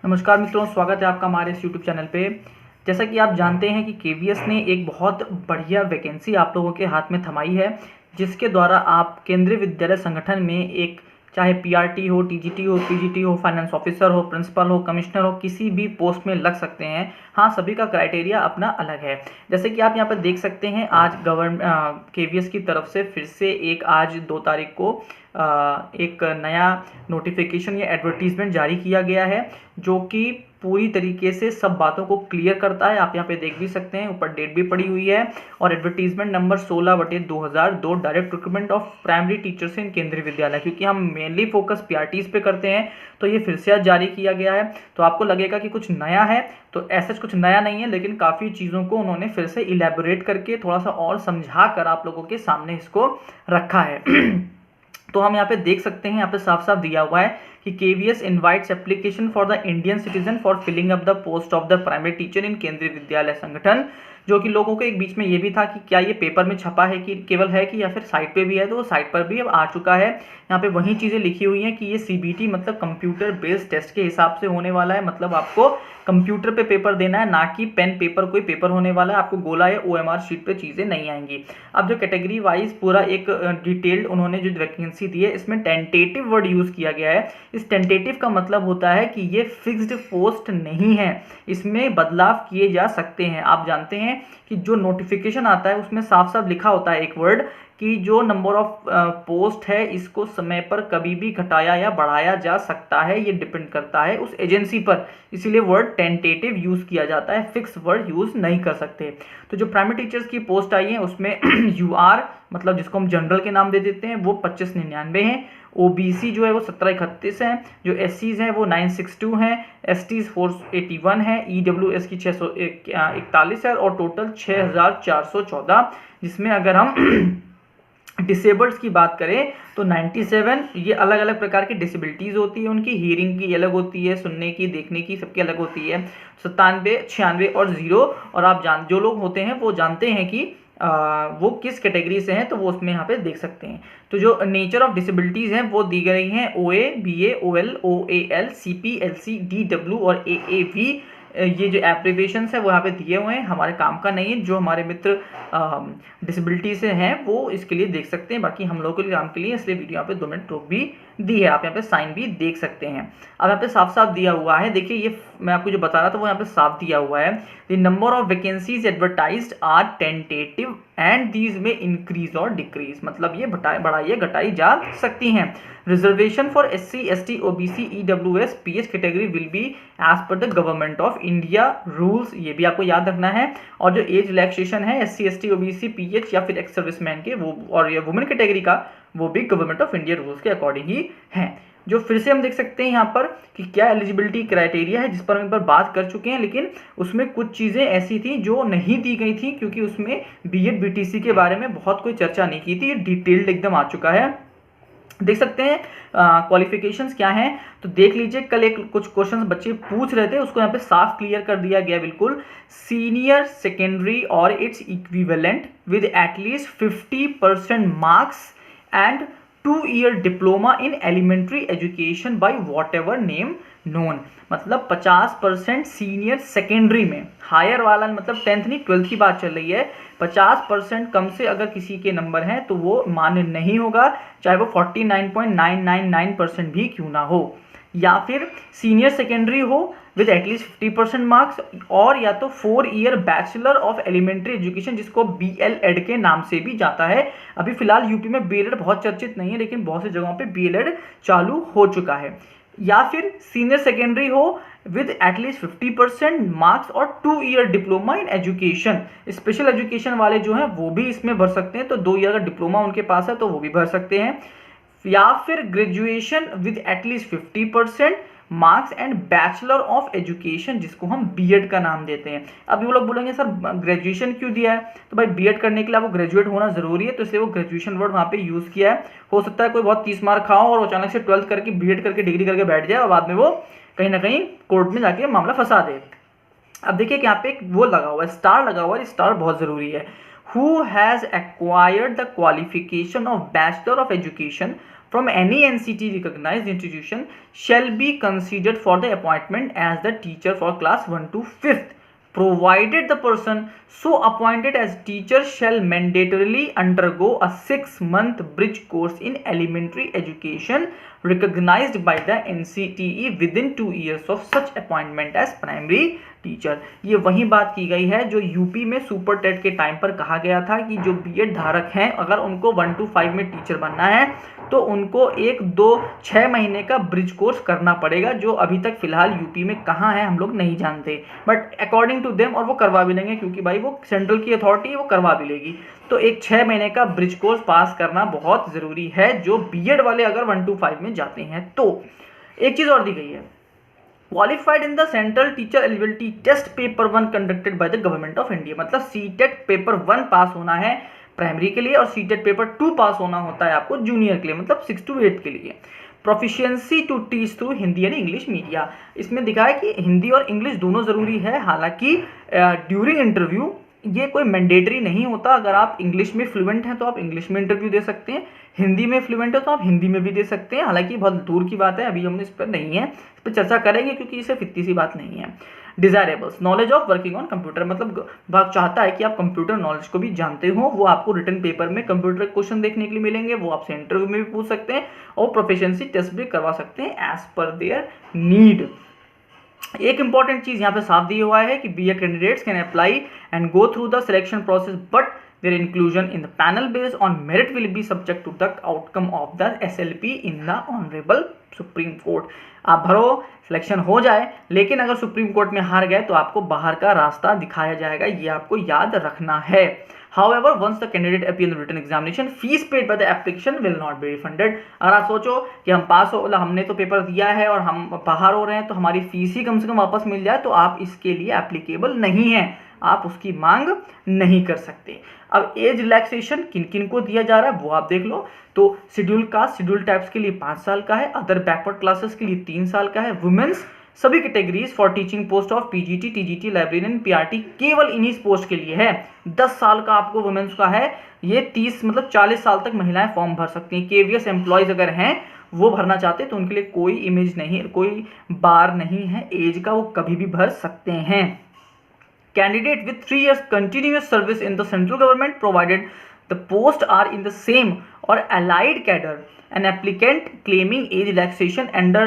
नमस्कार मित्रों, स्वागत है आपका हमारे इस यूट्यूब चैनल पे। जैसा कि आप जानते हैं कि केवीएस ने एक बहुत बढ़िया वैकेंसी आप लोगों के हाथ में थमाई है, जिसके द्वारा आप केंद्रीय विद्यालय संगठन में एक चाहे पीआरटी हो, टीजीटी हो, पीजीटी हो, फाइनेंस ऑफिसर हो, प्रिंसिपल हो, कमिश्नर हो, किसी भी पोस्ट में लग सकते हैं। हाँ, सभी का क्राइटेरिया अपना अलग है। जैसे कि आप यहाँ पर देख सकते हैं, आज केवीएस की तरफ से फिर से आज 2 तारीख को एक नया नोटिफिकेशन या एडवर्टीजमेंट जारी किया गया है, जो कि पूरी तरीके से सब बातों को क्लियर करता है। आप यहाँ पे देख भी सकते हैं, ऊपर डेट भी पड़ी हुई है और advertisement number 16/2002, direct recruitment of primary teachers in Kendriya विद्यालय। क्योंकि हम मेनली फोकस पीआरटीज पे करते हैं, तो ये फिर से आज जारी किया गया है। तो आपको लगेगा कि कुछ नया है, तो ऐसा कुछ नया नहीं है, लेकिन काफ़ी चीज़ों को उन्होंने फिर से इलेबोरेट करके थोड़ा सा और समझा कर आप लोगों के सामने इसको रखा है। तो हम यहाँ पे देख सकते हैं, यहाँ पे साफ साफ दिया हुआ है कि KVS invites application for the Indian citizen for filling up the post of the primary teacher in Kendriya Vidyalaya संगठन। जो कि लोगों के एक बीच में ये भी था कि क्या ये पेपर में छपा है कि केवल है कि या फिर साइट पे भी है, तो वो साइट पर भी अब आ चुका है। यहाँ पे वही चीज़ें लिखी हुई हैं कि ये सीबीटी मतलब कंप्यूटर बेस्ड टेस्ट के हिसाब से होने वाला है। मतलब आपको कंप्यूटर पे पेपर देना है, ना कि पेन पेपर कोई पेपर होने वाला है। आपको गोला या ओएमआर शीट पे चीज़ें नहीं आएंगी। अब जो कैटेगरी वाइज पूरा एक डिटेल्ड उन्होंने जो वैकेंसी दी है, इसमें टेंटेटिव वर्ड यूज़ किया गया है। इस टेंटेटिव का मतलब होता है कि ये फिक्स्ड पोस्ट नहीं है, इसमें बदलाव किए जा सकते हैं। आप जानते हैं कि जो नोटिफिकेशन आता है उसमें साफ साफ लिखा होता है एक वर्ड कि जो नंबर ऑफ पोस्ट है इसको समय पर कभी भी घटाया या बढ़ाया जा सकता है। ये डिपेंड करता है उस एजेंसी पर, इसीलिए वर्ड टेंटेटिव यूज़ किया जाता है, फिक्स वर्ड यूज़ नहीं कर सकते। तो जो प्राइमरी टीचर्स की पोस्ट आई है उसमें यूआर मतलब जिसको हम जनरल के नाम दे देते हैं वो 2599 है। ओबीसी जो है वो 1731 है। जो एससीज हैं वो 962 हैं। एसटीज 481 है। ईडब्ल्यूएस की 641 है और टोटल 6414, जिसमें अगर हम डिसेबल्ड की बात करें तो 97। ये अलग अलग प्रकार की डिसेबिलिटीज़ होती है उनकी, हियरिंग की अलग होती है, सुनने की, देखने की, सबकी अलग होती है। 97, 96 और 0। और आप जो लोग होते हैं वो जानते हैं कि वो किस कैटेगरी से हैं, तो वो उसमें यहाँ पे देख सकते हैं। तो जो नेचर ऑफ डिसेबिलिटीज़ हैं वो दी गई हैं OA, BA, OL, OL, CP, LC, DW और एएवी। ये जो एप्रीविएशंस है वो यहाँ पे दिए हुए हैं, हमारे काम का नहीं है। जो हमारे मित्र डिसेबिलिटी से हैं वो इसके लिए देख सकते हैं, बाकी हम लोगों के लिए काम के लिए, इसलिए वीडियो यहाँ पे 2 मिनट रोक भी दी है। आप यहाँ पे साइन भी देख सकते हैं। अब यहाँ पे साफ साफ दिया हुआ है, देखिए ये मैं आपको जो बता रहा था वो यहाँ पे साफ दिया हुआ है। The number of vacancies advertised are tentative and these में इंक्रीज और डिक्रीज, मतलब ये बढ़ाई या घटाई जा सकती हैं। Reservation for SC, ST, OBC, EWS, PH category will be as per the government of India rules, ये भी आपको याद रखना है। और जो एज रिलैक्सेशन है एससी, एसटी, ओबीसी, पीएच या फिर एक्स सर्विसमैन के वो और ये वुमेन कैटेगरी का, वो भी गवर्नमेंट ऑफ इंडिया रूल्स के अकॉर्डिंग ही है। जो फिर से हम देख सकते हैं यहाँ पर कि क्या एलिजिबिलिटी क्राइटेरिया है, जिस पर हम एक बार बात कर चुके हैं, लेकिन उसमें कुछ चीज़ें ऐसी थी जो नहीं दी गई थी, क्योंकि उसमें बीएड बीटीसी के बारे में बहुत कोई चर्चा नहीं की थी। ये डिटेल्ड एकदम आ चुका है, देख सकते हैं। क्वालिफिकेशंस क्या हैं तो देख लीजिए। कल एक कुछ क्वेश्चंस बच्चे पूछ रहे थे, उसको यहाँ पे साफ क्लियर कर दिया गया बिल्कुल। सीनियर सेकेंडरी और its equivalent with at least 50% marks and 2-year diploma in elementary education by whatever name known. मतलब 50% सीनियर सेकेंडरी में, हायर वाला मतलब 10th नहीं 12th की बात चल रही है। 50% कम से अगर किसी के नंबर हैं तो वो मान्य नहीं होगा, चाहे वो 49.999% भी क्यों ना हो। या फिर सीनियर सेकेंडरी हो विद एटलीस्ट 50% मार्क्स, और या तो 4-year bachelor of elementary education, जिसको बीएलएड के नाम से भी जाता है। अभी फिलहाल यूपी में बीएलएड बहुत चर्चित नहीं है, लेकिन बहुत सी जगहों पे बीएलएड चालू हो चुका है। या फिर सीनियर सेकेंडरी हो विद एटलीस्ट 50% मार्क्स और 2-year diploma in education. Special education वाले जो हैं वो भी इसमें भर सकते हैं, तो 2 ईयर का डिप्लोमा उनके पास है तो वो भी भर सकते हैं। या फिर graduation with at least 50% marks and bachelor of education, जिसको हम बीएड का नाम देते हैं। अभी वो लोग बोलेंगे सर ग्रेजुएशन क्यों दिया है, तो भाई बीएड करने के लिए आपको ग्रेजुएट होना जरूरी है, तो इसलिए वो ग्रेजुएशन वर्ड वहाँ पे यूज़ किया है। हो सकता है कोई बहुत 30 मार्क खाओ और अचानक से 12th करके बीएड करके डिग्री करके बैठ जाए और बाद में वो कहीं ना कहीं कोर्ट में जाके मामला फंसा दे। अब देखिए कि यहाँ पे एक वो लगा हुआ है, स्टार लगा हुआ है, स्टार बहुत ज़रूरी है। Who has acquired the qualification of Bachelor of Education from any NCT recognized institution shall be considered for the appointment as the teacher for class 1 to 5th, provided the person so appointed as teacher shall mandatorily undergo a 6-month bridge course in elementary education recognized by the NCTE within 2 years of such appointment as primary teacher. ये वही बात की गई है जो UP में super TET के time पर कहा गया था कि जो बीएड धारक हैं अगर उनको 1 to 5 में टीचर बनना है तो उनको 1-2-6 महीने का ब्रिज कोर्स करना पड़ेगा, जो अभी तक फिलहाल यूपी में कहाँ है हम लोग नहीं जानते, बट अकॉर्डिंग टू देम, और वो करवा भी लेंगे क्योंकि भाई वो सेंट्रल की अथॉरिटी है, वो करवा भी लेगी। तो एक 6 महीने का ब्रिज कोर्स पास करना बहुत ज़रूरी है जो बीएड वाले अगर 1 to 5 में जाते हैं। तो एक चीज़ और दी गई है, qualified in the central teacher eligibility test paper 1 conducted by the government of India, मतलब सीटेट पेपर 1 पास होना है प्राइमरी के लिए और सीटेट पेपर 2 पास होना होता है आपको जूनियर के लिए, मतलब 6 to 8 के लिए। Proficiency to teach through Hindi and English media, इसमें दिखा है कि हिंदी और इंग्लिश दोनों ज़रूरी है। हालांकि ड्यूरिंग इंटरव्यू ये कोई मैंडेटरी नहीं होता, अगर आप इंग्लिश में फ्लुएंट हैं तो आप इंग्लिश में इंटरव्यू दे सकते हैं, हिंदी में फ्लुएंट है तो आप हिंदी में भी दे सकते हैं। हालांकि बहुत दूर की बात है, अभी हम इस पर नहीं है, इस पर चर्चा करेंगे क्योंकि ये सिर्फ इतनी सी बात नहीं है। Desirables, knowledge of working on computer, मतलब विभाग चाहता है कि आप कंप्यूटर नॉलेज को भी जानते हो, वो आपको रिटन पेपर में कंप्यूटर क्वेश्चन देखने के लिए मिलेंगे, वो आपसे इंटरव्यू में भी पूछ सकते हैं और प्रोफिशिएंसी टेस्ट भी करवा सकते हैं एज पर देयर नीड। एक इंपॉर्टेंट चीज यहाँ पे साफ दिया हुआ है कि BEd candidates can apply and go through the selection process but their inclusion in the panel based on merit will be subject to the outcome of the SLP in the Honorable Supreme Court। आप भरो, selection हो जाए, लेकिन अगर supreme court में हार गए तो आपको बाहर का रास्ता दिखाया जाएगा, ये आपको याद रखना है। However, once the candidate appear in the written examination, fees paid by the application will not be refunded। अगर आप सोचो कि हम पास हो, हमने तो पेपर दिया है और हम बाहर हो रहे हैं तो हमारी फीस ही कम से कम वापस मिल जाए, तो आप इसके लिए एप्लीकेबल नहीं है, आप उसकी मांग नहीं कर सकते। अब एज रिलैक्सेशन किन किन को दिया जा रहा है वो आप देख लो। तो शेड्यूल कास्ट, शेड्यूल टाइप्स के लिए 5 साल का है, अदर बैकवर्ड क्लासेस के लिए 3 साल का है, वुमेन्स सभी categories for teaching post of PGT, TGT, librarian, PRT केवल इन्हीं पोस्ट के लिए है। 10 साल का आपको वुमेन्स का है, ये 30 मतलब 40 साल तक महिलाएं फॉर्म भर सकती हैं। केवीएस एम्प्लॉयज अगर हैं वो भरना चाहते हैं तो उनके लिए कोई इमेज नहीं, कोई बार नहीं है एज का, वो कभी भी भर सकते हैं। Candidate with 3 years continuous service in the central government provided the posts are in the same or allied cadre. An applicant claiming age relaxation under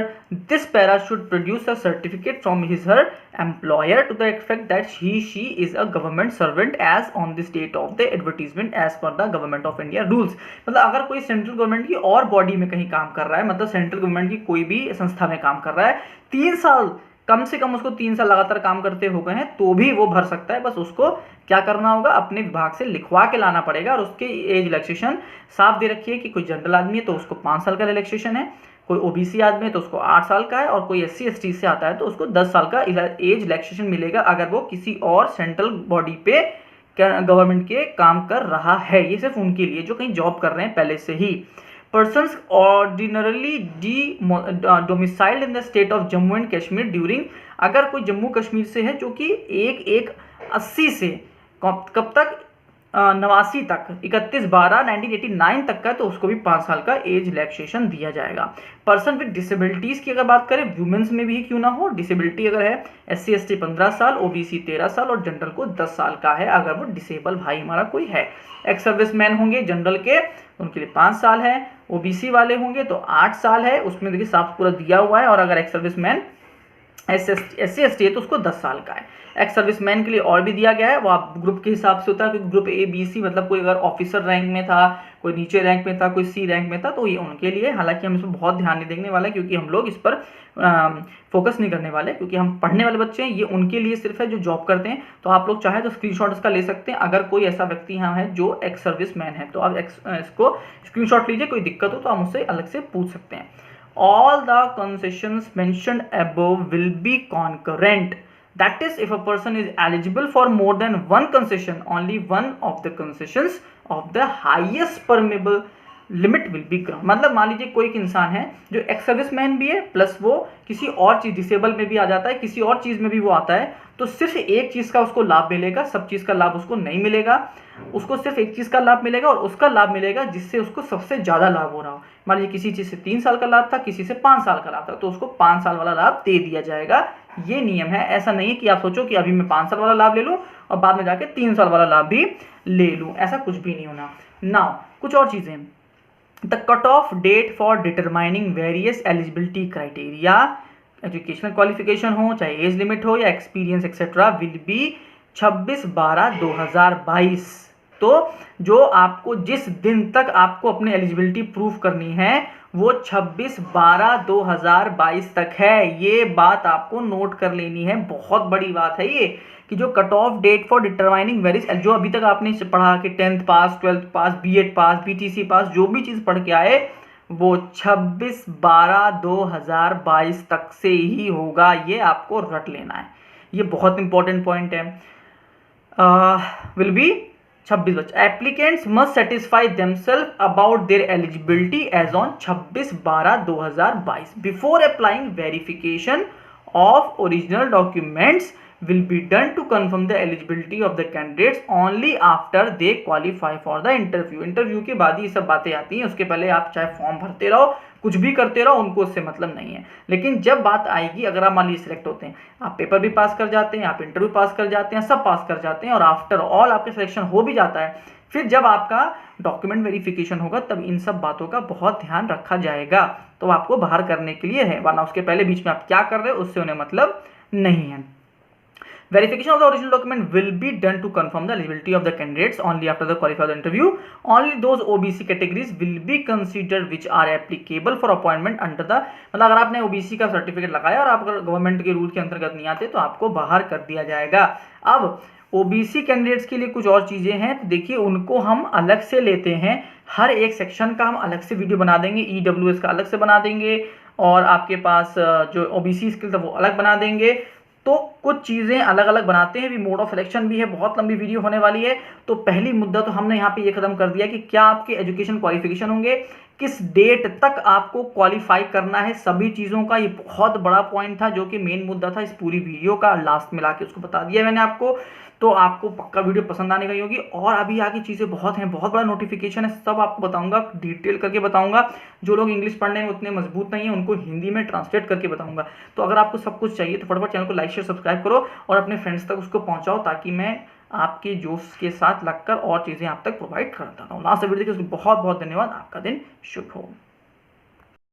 this para should produce a certificate from his/her employer to the effect that she is a government servant as on this date of the advertisement as per the Government of India rules। मतलब अगर कोई central government की और body में कहीं काम कर रहा है, मतलब सेंट्रल गवर्नमेंट की कोई भी संस्था में काम कर रहा है, 3 साल कम से कम उसको 3 साल लगातार काम करते हो गए हैं तो भी वो भर सकता है। बस उसको क्या करना होगा, अपने विभाग से लिखवा के लाना पड़ेगा और उसके एज रिलैक्सेशन साफ दे रखी है कि कोई जनरल आदमी है तो उसको 5 साल का रिलैक्सेशन है, कोई ओबीसी आदमी है तो उसको 8 साल का है और कोई SC ST से आता है तो उसको 10 साल का एज रिलैक्सेशन मिलेगा अगर वो किसी और सेंट्रल बॉडी पे गवर्नमेंट के काम कर रहा है। ये सिर्फ उनके लिए जो कहीं जॉब कर रहे हैं पहले से ही। Persons ordinarily domiciled in the state of Jammu and Kashmir during, अगर कोई जम्मू कश्मीर से है जो कि 1/1/80 से कब तक 89 तक 31/12/1989 तक का, तो उसको भी 5 साल का एज रिलैक्सेशन दिया जाएगा। पर्सन विद डिसेबिलिटीज़ की अगर बात करें, वुमेन्स में भी क्यों ना हो, डिसेबिलिटी अगर है SC ST 15 साल, OBC 13 साल और जनरल को 10 साल का है अगर वो डिसेबल भाई हमारा कोई है। एक्स सर्विस मैन होंगे जनरल के, उनके लिए 5 साल है, OBC वाले होंगे तो 8 साल है, उसमें देखिए साफ पूरा दिया हुआ है, और अगर ex service man SC ST है तो उसको 10 साल का है। एक्स सर्विस मैन के लिए और भी दिया गया है, वो आप ग्रुप के हिसाब से होता है, क्योंकि ग्रुप A B C मतलब कोई अगर ऑफिसर रैंक में था, कोई नीचे रैंक में था, कोई C रैंक में था तो ये उनके लिए। हालांकि हम इसमें बहुत ध्यान नहीं देने वाले क्योंकि हम लोग इस पर फोकस नहीं करने वाले, क्योंकि हम पढ़ने वाले बच्चे हैं, ये उनके लिए सिर्फ है जो जॉब करते हैं। तो आप लोग चाहे तो स्क्रीनशॉट इसका ले सकते हैं। अगर कोई ऐसा व्यक्ति यहाँ है जो एक्स सर्विस मैन है तो आप इसको स्क्रीनशॉट लीजिए, कोई दिक्कत हो तो आप मुझसे अलग से पूछ सकते हैं। All the concessions mentioned above will be concurrent. That is, if a person is eligible for more than one concession, only one of the concessions of the highest permissible limit will be ground. मतलब मान लीजिए कोई एक इंसान है जो ex serviceman भी है प्लस वो किसी और चीज़ डिसेबल में भी आ जाता है, किसी और चीज़ में भी वो आता है, तो सिर्फ एक चीज़ का उसको लाभ मिलेगा, सब चीज़ का लाभ उसको नहीं मिलेगा। उसको सिर्फ एक चीज़ का लाभ मिलेगा और उसका लाभ मिलेगा जिससे उसको सबसे ज़्यादा लाभ हो रहा हो। मान लीजिए किसी चीज़ से 3 साल का लाभ था, किसी से 5 साल का लाभ था, तो उसको 5 साल वाला लाभ दे दिया जाएगा। ये नियम है। ऐसा नहीं है कि आप सोचो कि अभी मैं 5 साल वाला लाभ ले लूँ और बाद में जाके 3 साल वाला लाभ भी ले लूँ, ऐसा कुछ भी नहीं होना। नाउ कुछ और चीज़ें, the cut off date for determining various eligibility criteria, educational qualification हो, चाहे एज लिमिट हो या एक्सपीरियंस एक्सेट्रा, विल बी 26/12/2022। तो जो आपको जिस दिन तक आपको अपनी एलिजिबिलिटी प्रूफ करनी है वो 26/12/2022 तक है। ये बात आपको नोट कर लेनी है, बहुत बड़ी बात है ये, कि जो cut off date for determining various, जो अभी तक आपने पढ़ा कि 10th पास, 12th पास, बीएड पास, बीटीसी पास, जो भी चीज़ पढ़ के आए वो 26/12/2022 तक से ही होगा। ये आपको रट लेना है, ये बहुत इंपॉर्टेंट पॉइंट है। विल बी 26 बच्चे। Applicants must satisfy themselves about their eligibility as on 26/12/2022 before applying verification of original documents will be done to confirm the eligibility of the candidates only after they qualify for the interview। Interview के बाद ही सब बातें आती हैं, उसके पहले आप चाहे फॉर्म भरते रहो, कुछ भी करते रहो, उनको उससे मतलब नहीं है। लेकिन जब बात आएगी, अगर आप मान लीजिए सिलेक्ट होते हैं, आप पेपर भी पास कर जाते हैं, आप इंटरव्यू पास कर जाते हैं, सब पास कर जाते हैं और आफ्टर ऑल आपका सिलेक्शन हो भी जाता है, फिर जब आपका डॉक्यूमेंट वेरिफिकेशन होगा तब इन सब बातों का बहुत ध्यान रखा जाएगा। तो आपको बाहर करने के लिए है, वरना उसके पहले बीच में आप क्या कर रहे हो उससे उन्हें मतलब नहीं है। Verification of the original document will be done to confirm the eligibility of the candidates only after the qualified interview. Only those OBC categories will be considered which are applicable for appointment under the, मतलब अगर आपने OBC का certificate लगाया और आप अगर government के rule के अंतर्गत नहीं आते तो आपको बाहर कर दिया जाएगा। अब OBC कैंडिडेट्स के लिए कुछ और चीज़ें हैं, तो देखिए उनको हम अलग से लेते हैं, हर एक सेक्शन का हम अलग से वीडियो बना देंगे, EWS का अलग से बना देंगे और आपके पास जो OBC स्किल था वो अलग बना देंगे। तो कुछ चीज़ें अलग अलग बनाते हैं भी, मोड ऑफ सिलेक्शन भी है, बहुत लंबी वीडियो होने वाली है। तो पहली मुद्दा तो हमने यहाँ पे ये खत्म कर दिया कि क्या आपके एजुकेशन क्वालिफिकेशन होंगे, किस डेट तक आपको क्वालिफाई करना है, सभी चीज़ों का ये बहुत बड़ा पॉइंट था जो कि मेन मुद्दा था इस पूरी वीडियो का। लास्ट में लाके उसको बता दिया मैंने आपको, तो आपको पक्का वीडियो पसंद आने गई होगी। और अभी आगे चीज़ें बहुत हैं, बहुत बड़ा नोटिफिकेशन है, सब आपको बताऊंगा, डिटेल करके बताऊंगा। जो लोग इंग्लिश पढ़ने में उतने मजबूत नहीं है उनको हिंदी में ट्रांसलेट करके बताऊंगा। तो अगर आपको सब कुछ चाहिए तो फटाफट चैनल को लाइक शेयर सब्सक्राइब करो और अपने फ्रेंड्स तक उसको पहुंचाओ, ताकि मैं आपके जोश के साथ लगकर और चीज़ें आप तक प्रोवाइड करता रहूँ। लास्ट वीडियो देखिए, उसको बहुत बहुत धन्यवाद। आपका दिन शुभ हो।